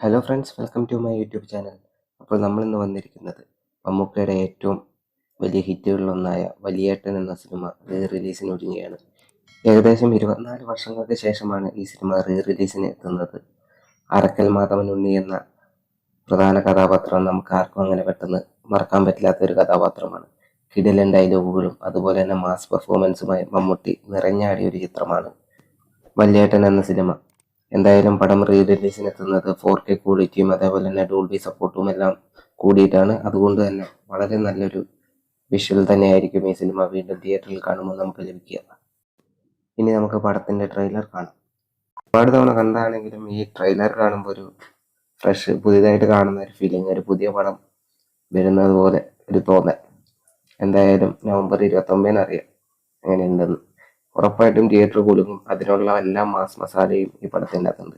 Hello friends, welcome to my YouTube channel. അപ്പോൾ നമ്മളിന്ന് വന്നിരിക്കുന്നത് മമ്മൂക്കയുടെ ഏറ്റവും വലിയ ഹിറ്റുകളിലൊന്നായ വലിയേട്ടൻ എന്ന സിനിമ റിലീസിന് ഒരുങ്ങുകയാണ്. ഏകദേശം 24 വർഷങ്ങൾക്ക് ശേഷമാണ് ഈ സിനിമ റിലീസിന് എത്തുന്നത്. അറക്കൽ മാധവൻ ഉണ്ണി എന്ന പ്രധാന കഥാപാത്രം നമുക്ക് ആർക്കും അങ്ങനെ പെട്ടെന്ന് മറക്കാൻ പറ്റില്ലാത്ത ഒരു കഥാപാത്രമാണ്. കിടിലൻ ഡയലോഗുകളും അതുപോലെ തന്നെ മാസ് പെർഫോമൻസുമായി മമ്മൂട്ടി നിറഞ്ഞാടിയ ഒരു ചിത്രമാണ് വലിയേട്ടൻ എന്ന സിനിമ. എന്തായാലും പടം റിലീസിനെത്തുന്നത് 4K ക്വാളിറ്റിയും അതേപോലെ തന്നെ ഡോൾബി സപ്പോർട്ടും എല്ലാം കൂടിയിട്ടാണ്. അതുകൊണ്ട് തന്നെ വളരെ നല്ലൊരു വിഷ്വൽ തന്നെയായിരിക്കും ഈ സിനിമ വീണ്ടും തിയേറ്ററിൽ കാണുമ്പോൾ നമുക്ക് ലഭിക്കുക. ഇനി നമുക്ക് പടത്തിന്റെ ട്രെയിലർ കാണാം. ഒരുപാട് തവണ കണ്ടാണെങ്കിലും ഈ ട്രെയിലർ കാണുമ്പോൾ ഒരു പുതിയതായിട്ട് കാണുന്ന ഒരു ഫീലിംഗ്, ഒരു പുതിയ പടം വരുന്നത് പോലെ ഒരു തോന്നൽ. എന്തായാലും നവംബർ 29 അറിയാം എങ്ങനെയുണ്ടെന്ന്. ഉറപ്പായിട്ടും തിയേറ്റർ കുലുങ്ങും. അതിനുള്ള എല്ലാ മാസ് മസാലയും ഈ പടത്തിൻ്റെ അകത്തുണ്ട്.